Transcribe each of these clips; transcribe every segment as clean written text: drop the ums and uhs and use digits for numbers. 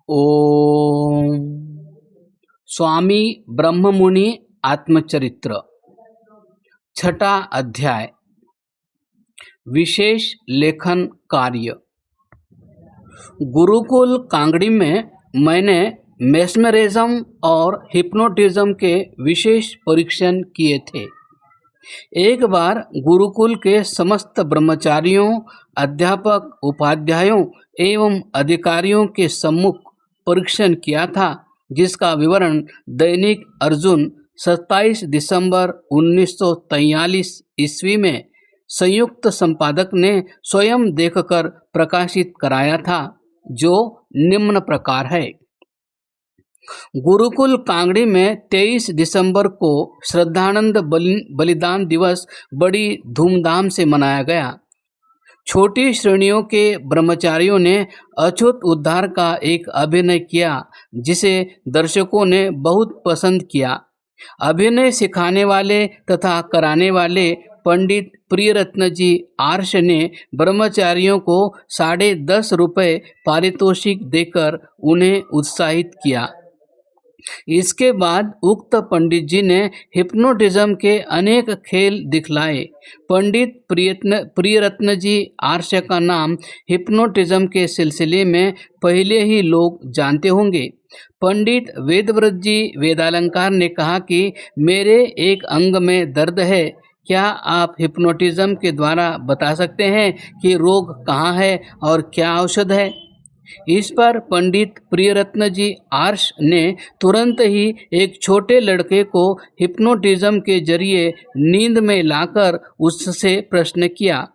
ओम। स्वामी ब्रह्ममुनि आत्मचरित्र, छठा अध्याय, विशेष लेखन कार्य। गुरुकुल कांगड़ी में मैंने मेस्मरिज्म और हिप्नोटिज्म के विशेष परीक्षण किए थे। एक बार गुरुकुल के समस्त ब्रह्मचारियों, अध्यापक, उपाध्यायों एवं अधिकारियों के सम्मुख परीक्षण किया था, जिसका विवरण दैनिक अर्जुन 27 दिसंबर 1943 ईस्वी में संयुक्त संपादक ने स्वयं देखकर प्रकाशित कराया था, जो निम्न प्रकार है। गुरुकुल कांगड़ी में 23 दिसंबर को श्रद्धानंद बलिदान दिवस बड़ी धूमधाम से मनाया गया। छोटी श्रेणियों के ब्रह्मचारियों ने अछूत उद्धार का एक अभिनय किया, जिसे दर्शकों ने बहुत पसंद किया। अभिनय सिखाने वाले तथा कराने वाले पंडित प्रियरत्न जी आर्ष ने ब्रह्मचारियों को 10.5 रुपये पारितोषिक देकर उन्हें उत्साहित किया। इसके बाद उक्त पंडित जी ने हिप्नोटिज्म के अनेक खेल दिखलाए। पंडित प्रियरत्न जी आर्ष का नाम हिप्नोटिज्म के सिलसिले में पहले ही लोग जानते होंगे। पंडित वेदव्रत जी वेदालंकार ने कहा कि मेरे एक अंग में दर्द है, क्या आप हिप्नोटिज्म के द्वारा बता सकते हैं कि रोग कहाँ है और क्या औषध है? इस पर पंडित प्रियरत्न जी आर्ष ने तुरंत ही एक छोटे लड़के को हिप्नोटिज्म के जरिए नींद में लाकर उससे प्रश्न किया।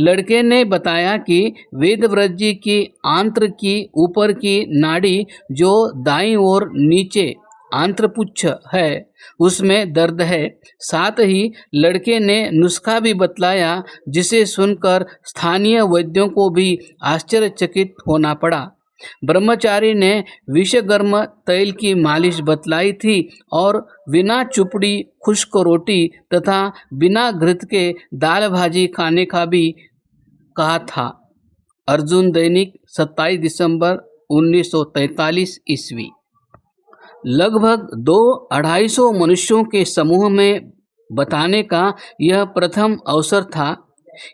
लड़के ने बताया कि वेदव्रत जी की आंत्र की ऊपर की नाड़ी, जो दाईं ओर नीचे आंत्रपुच्छ है, उसमें दर्द है। साथ ही लड़के ने नुस्खा भी बतलाया, जिसे सुनकर स्थानीय वैद्यों को भी आश्चर्यचकित होना पड़ा। ब्रह्मचारी ने विषगर्म तैल की मालिश बतलाई थी और बिना चुपड़ी खुश्क रोटी तथा बिना घृत के दाल भाजी खाने का भी कहा था। अर्जुन दैनिक 27 दिसंबर 1943 ईस्वी। लगभग 200-250 मनुष्यों के समूह में बताने का यह प्रथम अवसर था।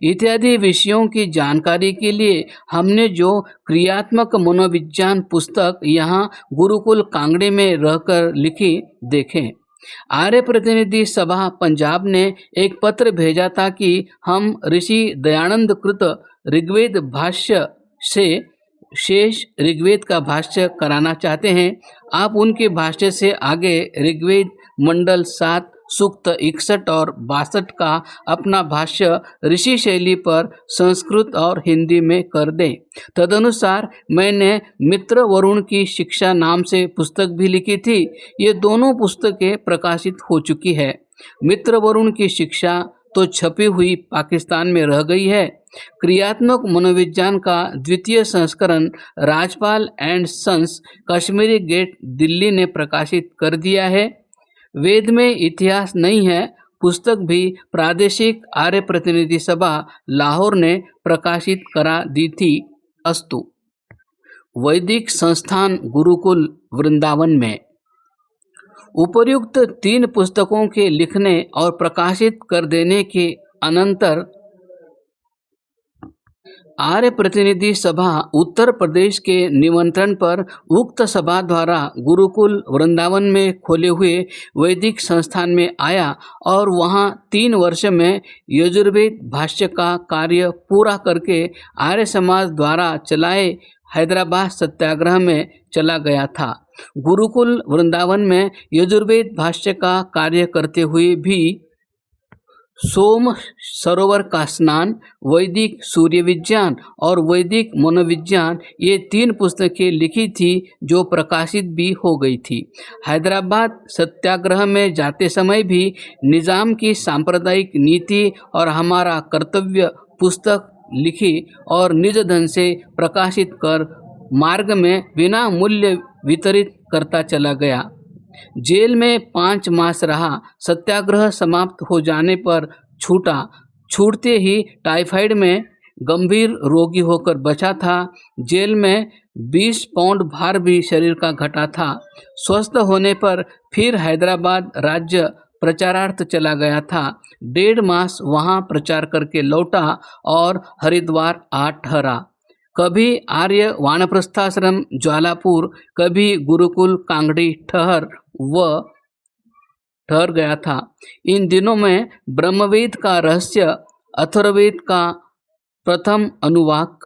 इत्यादि विषयों की जानकारी के लिए हमने जो क्रियात्मक मनोविज्ञान पुस्तक यहाँ गुरुकुल कांगड़ी में रहकर लिखी, देखें। आर्य प्रतिनिधि सभा पंजाब ने एक पत्र भेजा था कि हम ऋषि दयानंद कृत ऋग्वेद भाष्य से शेष ऋग्वेद का भाष्य कराना चाहते हैं। आप उनके भाष्य से आगे ऋग्वेद मंडल 7 सूक्त 61 और 62 का अपना भाष्य ऋषि शैली पर संस्कृत और हिंदी में कर दें। तदनुसार मैंने मित्र वरुण की शिक्षा नाम से पुस्तक भी लिखी थी। ये दोनों पुस्तकें प्रकाशित हो चुकी है। मित्र वरुण की शिक्षा तो छपी हुई पाकिस्तान में रह गई है। क्रियात्मक मनोविज्ञान का द्वितीय संस्करण Rajpal and sons, Kashmiri Gate, Delhi ने प्रकाशित कर दिया है। वेद में इतिहास नहीं है पुस्तक भी प्रादेशिक आर्य प्रतिनिधि सभा लाहौर ने प्रकाशित करा दी थी। अस्तु। वैदिक संस्थान गुरुकुल वृंदावन में उपर्युक्त 3 पुस्तकों के लिखने और प्रकाशित कर देने के अनंतर आर्य प्रतिनिधि सभा उत्तर प्रदेश के निमंत्रण पर उक्त सभा द्वारा गुरुकुल वृंदावन में खोले हुए वैदिक संस्थान में आया और वहां 3 वर्ष में यजुर्वेद भाष्य का कार्य पूरा करके आर्य समाज द्वारा चलाए हैदराबाद सत्याग्रह में चला गया था। गुरुकुल वृंदावन में यजुर्वेद भाष्य का कार्य करते हुए भी सोम सरोवर का स्नान, वैदिक सूर्य विज्ञान और वैदिक मनोविज्ञान, ये 3 पुस्तकें लिखी थी, जो प्रकाशित भी हो गई थी। हैदराबाद सत्याग्रह में जाते समय भी निजाम की सांप्रदायिक नीति और हमारा कर्तव्य पुस्तक लिखी और निज धन से प्रकाशित कर मार्ग में बिना मूल्य वितरित करता चला गया। जेल में 5 मास रहा। सत्याग्रह समाप्त हो जाने पर छूटा। छूटते ही टाइफाइड में गंभीर रोगी होकर बचा था। जेल में 20 पाउंड भार भी शरीर का घटा था। स्वस्थ होने पर फिर हैदराबाद राज्य प्रचारार्थ चला गया था। 1.5 मास वहाँ प्रचार करके लौटा और हरिद्वार आ ठहरा। कभी आर्य वानप्रस्थाश्रम ज्वालापुर, कभी गुरुकुल कांगड़ी ठहर गया था। इन दिनों में ब्रह्मवेद का रहस्य, अथर्ववेद का प्रथम अनुवाक,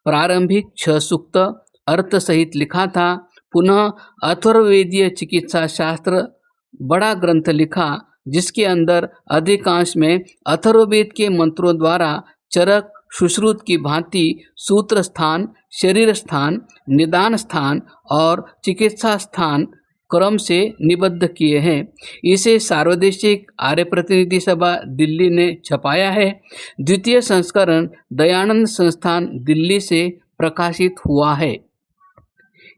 प्रारंभिक 6 सूक्त अर्थ सहित लिखा था। पुनः अथर्ववेदीय चिकित्सा शास्त्र बड़ा ग्रंथ लिखा, जिसके अंदर अधिकांश में अथर्ववेद के मंत्रों द्वारा चरक सुश्रुत की भांति सूत्र स्थान, शरीर स्थान, निदान स्थान और चिकित्सा स्थान क्रम से निबद्ध किए हैं। इसे सार्वदेशिक आर्य प्रतिनिधि सभा दिल्ली ने छपाया है। द्वितीय संस्करण दयानंद संस्थान दिल्ली से प्रकाशित हुआ है।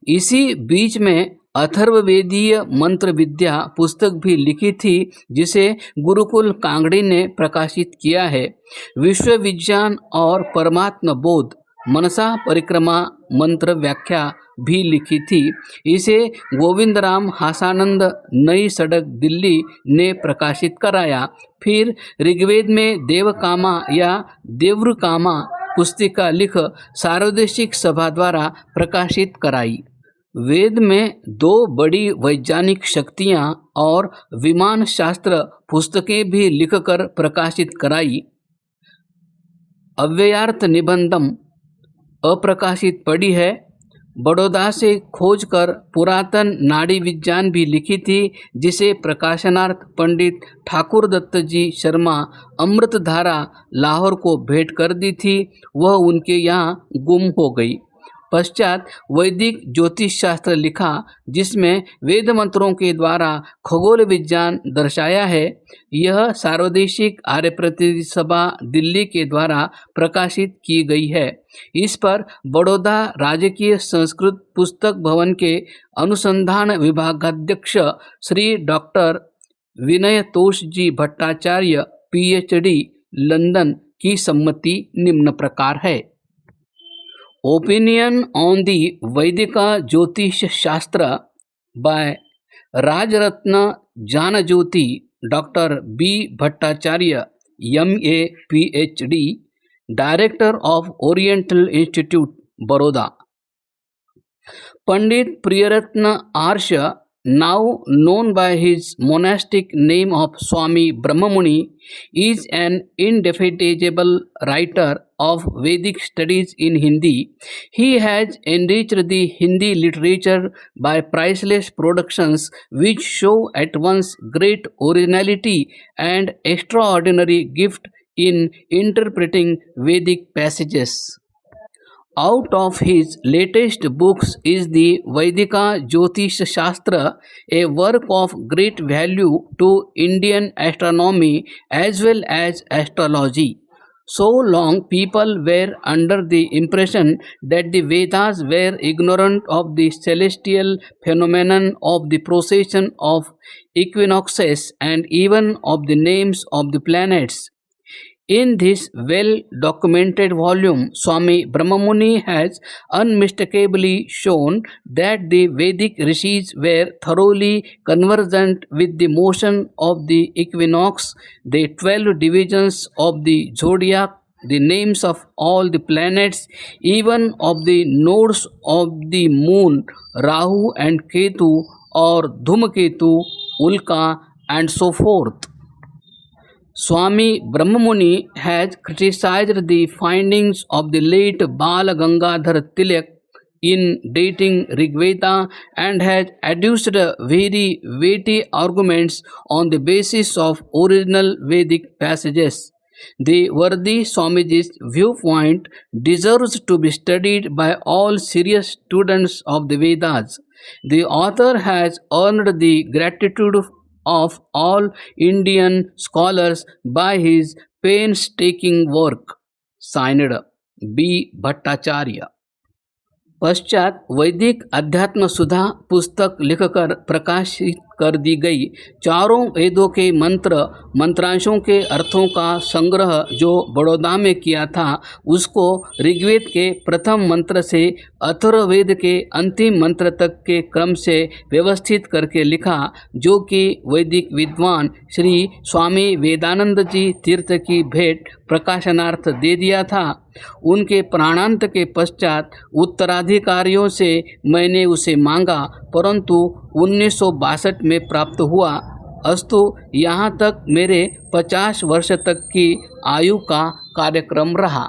इसी बीच में अथर्ववेदीय मंत्र विद्या पुस्तक भी लिखी थी, जिसे गुरुकुल कांगड़ी ने प्रकाशित किया है। विश्व विज्ञान और परमात्मा बोध मनसा परिक्रमा मंत्र व्याख्या भी लिखी थी। इसे गोविंदराम हासानंद नई सड़क दिल्ली ने प्रकाशित कराया। फिर ऋग्वेद में देवकामा या देव्रकामा पुस्तिका लिख सार्वदेशिक सभा द्वारा प्रकाशित कराई। वेद में 2 बड़ी वैज्ञानिक शक्तियाँ और विमान शास्त्र पुस्तकें भी लिखकर प्रकाशित कराई। अव्ययार्थ निबंधम अप्रकाशित पड़ी है। बड़ौदा से खोजकर पुरातन नाड़ी विज्ञान भी लिखी थी, जिसे प्रकाशनार्थ पंडित ठाकुर दत्त जी शर्मा अमृतधारा लाहौर को भेंट कर दी थी। वह उनके यहाँ गुम हो गई। पश्चात वैदिक ज्योतिष शास्त्र लिखा, जिसमें वेद मंत्रों के द्वारा खगोल विज्ञान दर्शाया है। यह सार्वदेशिक आर्य प्रतिनिधि सभा दिल्ली के द्वारा प्रकाशित की गई है। इस पर बड़ौदा राजकीय संस्कृत पुस्तक भवन के अनुसंधान विभागाध्यक्ष श्री डॉक्टर विनयतोष जी भट्टाचार्य PhD लंदन की सम्मति निम्न प्रकार है। Opinion on the Vedika Jyotish Shastra by Rajratna Janajyoti Dr. B. Bhattacharya, MA PhD, Director of Oriental Institute, Baroda. Pandit Priyaratna Arsha, now known by his monastic name of Swami Brahmamuni, is an indefatigable writer of Vedic studies in Hindi. He has enriched the Hindi literature by priceless productions which show at once great originality and extraordinary gift in interpreting Vedic passages. Out of his latest books is the Vedika Jyotish Shastra, a work of great value to Indian astronomy as well as astrology. So long people were under the impression that the Vedas were ignorant of the celestial phenomenon of the precession of equinoxes and even of the names of the planets. In this well-documented volume, Swami Brahmamuni has unmistakably shown that the Vedic rishis were thoroughly conversant with the motion of the equinox, the 12 divisions of the zodiac, the names of all the planets, even of the nodes of the moon, Rahu and Ketu or Dhumketu, Ulka and so forth. Swami Brahmamuni has criticized the findings of the late Bal Gangadhar Tilak in dating Rigveda and has adduced very weighty arguments on the basis of original Vedic passages. The worthy Swamiji's viewpoint deserves to be studied by all serious students of the Vedas. The author has earned the gratitude of all Indian scholars by his painstaking work. Signed B. Bhattacharya. पश्चात वैदिक अध्यात्म सुधा पुस्तक लिखकर प्रकाशित कर दी गई। चारों वेदों के मंत्रांशों के अर्थों का संग्रह जो बड़ौदा में किया था, उसको ऋग्वेद के प्रथम मंत्र से अथर्ववेद के अंतिम मंत्र तक के क्रम से व्यवस्थित करके लिखा, जो कि वैदिक विद्वान श्री स्वामी वेदानंद जी तीर्थ की भेंट प्रकाशनार्थ दे दिया था। उनके प्राणांत के पश्चात उत्तराधिकारियों से मैंने उसे मांगा, परंतु 1962 में प्राप्त हुआ। अस्तु, यहाँ तक मेरे 50 वर्ष तक की आयु का कार्यक्रम रहा।